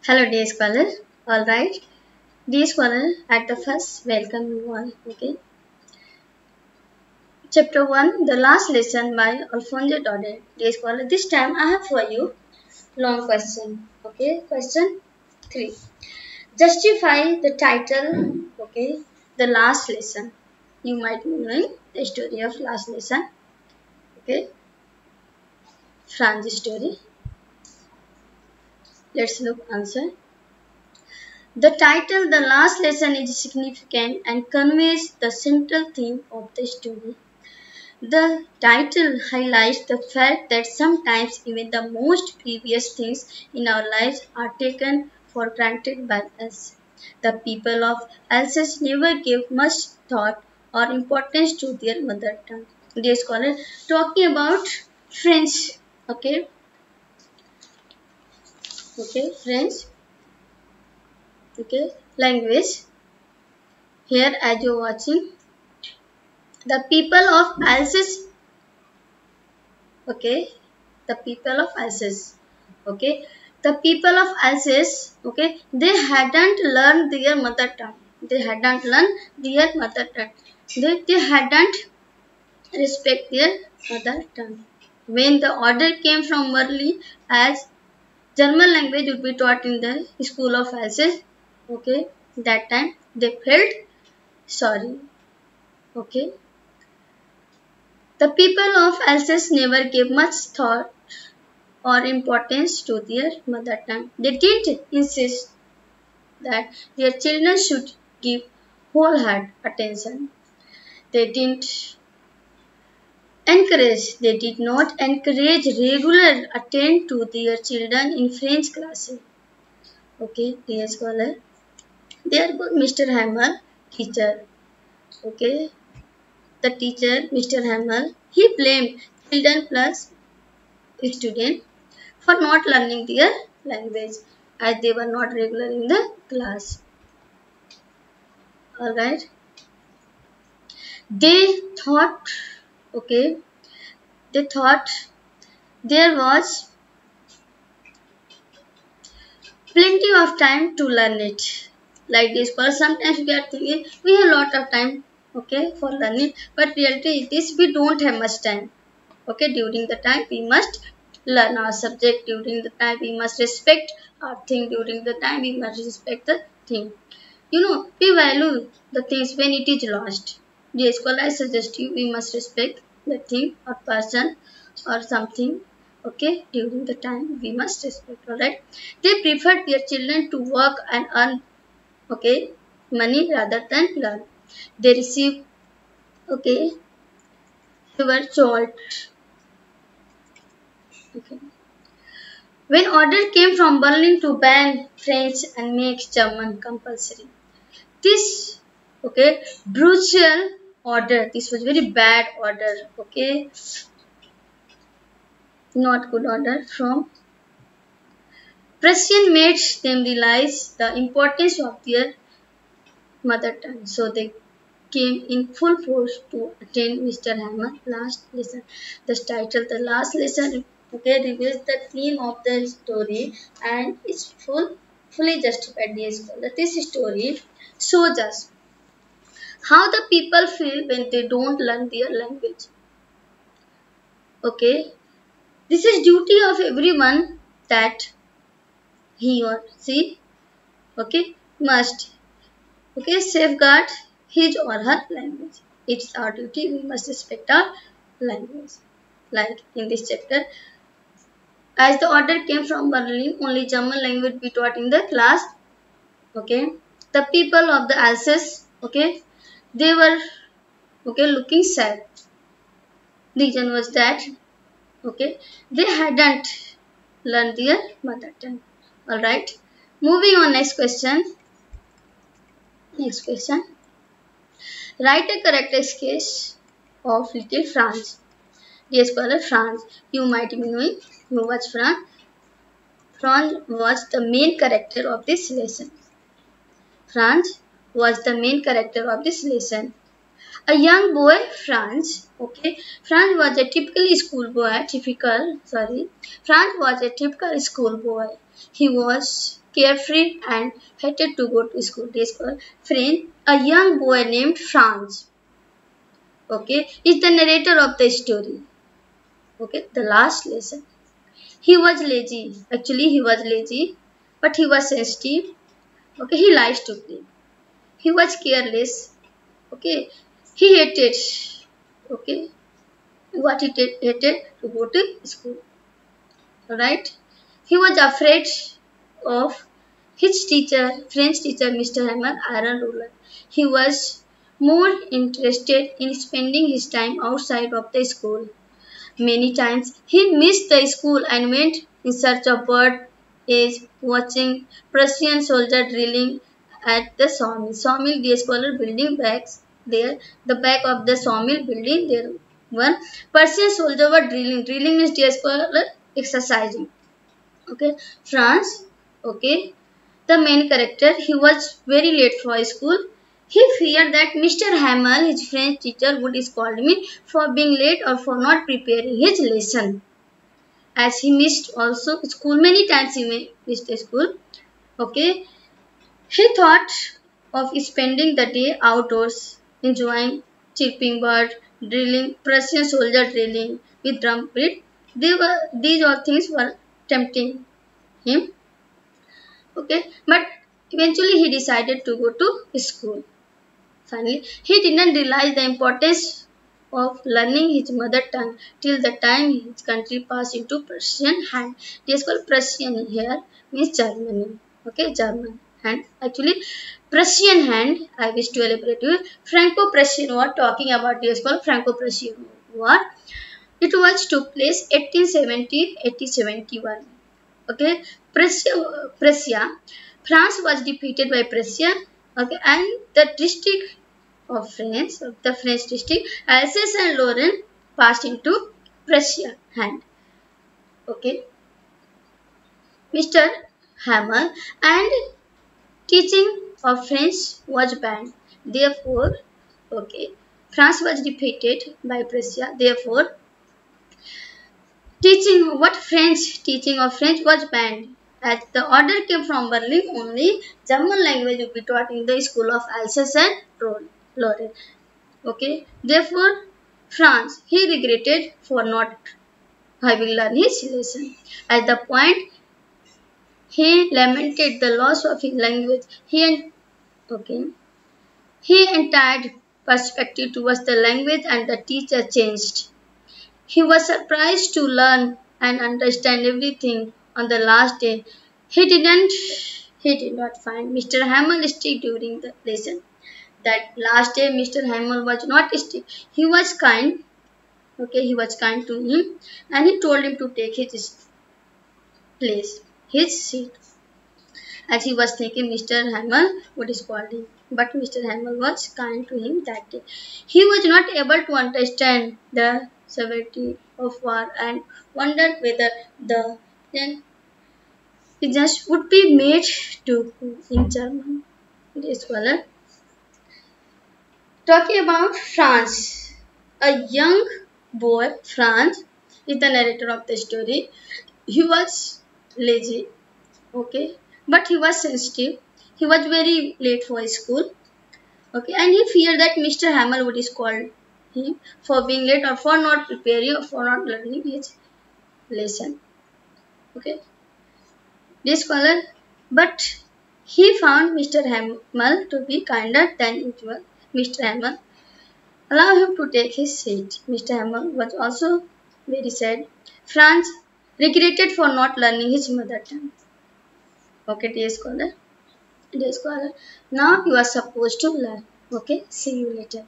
Hello, dear scholar. All right, dear scholar. At the first, welcome you all. Okay. Chapter one, the last lesson by Alfonso Daudet. Dear scholar, this time I have for you long question. Okay. Question three. Justify the title. Okay. The last lesson. You might be knowing the story of last lesson. Okay. Franz story. Let's look answer. The title, the last lesson, is significant and conveys the central theme of the story. The title highlights the fact that sometimes even the most previous things in our lives are taken for granted by us. The people of Alsace never gave much thought or importance to their mother tongue. Dear scholar, talking about French, okay, French, language. Here, as you're watching, the people of Alsace, okay, the people of Alsace, okay, the people of Alsace, okay, they hadn't learned their mother tongue. They hadn't learned their mother tongue. They hadn't respect their mother tongue. When the order came from Berlin as German language would be taught in the school of Alsace, okay, that time they felt sorry, okay. The people of Alsace never gave much thought or importance to their mother tongue. They didn't insist that their children should give whole-hearted attention. They did not encourage regular attend to their children in French classes. Okay, dear scholar. There was Mr. Hammer, teacher. Okay, the teacher, Mr. Hammer, he blamed children plus students for not learning their language as they were not regular in the class. Alright. They thought there was plenty of time to learn it. Like this, because sometimes we are thinking we have a lot of time, for learning, but reality it is we don't have much time. Okay, during the time we must learn our subject. During the time we must respect our thing. During the time we must respect the thing. We value the things when it is lost. Dear scholar, I suggest you we must respect the thing or person or something. Okay, during the time we must respect. Alright, they preferred their children to work and earn money rather than learn. They receive fewer jolt. Okay. When order came from Berlin to ban French and make German compulsory. This brutal order, this was very bad order, not good order from Prussian made them realize the importance of their mother tongue. So they came in full force to attend Mr. Hammer's last lesson. The title, the last lesson, reveals the theme of the story and it's fully justified. This story shows us how the people feel when they don't learn their language. Okay, this is duty of everyone that he or she must safeguard his or her language. It's our duty. We must respect our language. Like in this chapter, as the order came from Berlin, only German language be taught in the class. Okay, the people of the Alsace, they were looking sad. Reason was that they hadn't learned their mother tongue. All right, moving on. Next question. Write a character sketch of little Franz. Dear scholar, Franz, you might be knowing who was Franz. Franz was the main character of this lesson. Franz was the main character of this lesson. A young boy, Franz. Franz was a typical schoolboy. Franz was a typical schoolboy. He was carefree and hated to go to school. Day scholar. Friend, a young boy named Franz, okay, is the narrator of the story. Okay, the last lesson. He was lazy. Actually, he was lazy, but he was sensitive. Okay, he likes to play. He was careless. Okay, he hated. Okay, what he hated to go to school. Right? He was afraid of his teacher, French teacher, Mr. Hammer, iron ruler. He was more interested in spending his time outside of the school. Many times he missed the school and went in search of bird is watching Prussian soldier drilling at the sawmill. Sawmill, the scholar building backs there. The back of the sawmill building there. One Persian soldier were drilling. Drilling means the scholar exercising. Okay, Franz. Okay, the main character. He was very late for school. He feared that Mr. Hamel, his French teacher, would scold me for being late or for not preparing his lesson. As he missed also school many times, he missed school. Okay, he thought of spending the day outdoors, enjoying chirping bird, drilling, Prussian soldier drilling with drum beat. These all things were tempting him. Okay, but eventually he decided to go to school. Finally, he didn't realize the importance of learning his mother tongue till the time his country passed into Prussian hand. It is called Prussian here, means Germany. Okay, German hand. Actually, Prussian hand, I wish to elaborate you. Franco-Prussian War, talking about it is called Franco-Prussian War. It was took place 1870-1871. Okay, Prussia, France was defeated by Prussia. Okay, and the district of France, the French district, Alsace and Lorraine passed into Prussia hand. Okay, Mr. Hammer and teaching of French was banned. Therefore, okay, France was defeated by Prussia. Therefore, teaching of French was banned. As the order came from Berlin, only German language would be taught in the school of Alsace and Lorraine. Okay. Therefore, France, he regretted for not having learned his lesson. At the point, he lamented the loss of his language. He entire perspective towards the language and the teacher changed. He was surprised to learn and understand everything on the last day. He did not find Mr. Hamel strict during the lesson. That last day, Mr. Hamel was not strict. He was kind. Okay, he was kind to him, and he told him to take his place, his seat. As he was thinking, Mr. Hamel would scold him. But Mr. Hamel was kind to him that day. He was not able to understand the severity of war and wondered whether the just would be made to in German. This scholar. Talking about France, a young boy, Franz, is the narrator of the story. He was lazy, okay, but he was sensitive. He was very late for school, okay, and he feared that Mr. Hamel would scold him for being late or for not preparing or for not learning his lesson. Okay, this scholar, but he found Mr. Hamel to be kinder than usual. Mr. Hamel allowed him to take his seat. Mr. Hamel was also very sad. Franz regretted for not learning his mother tongue. Okay, dear scholar. Now you are supposed to learn. Okay, see you later.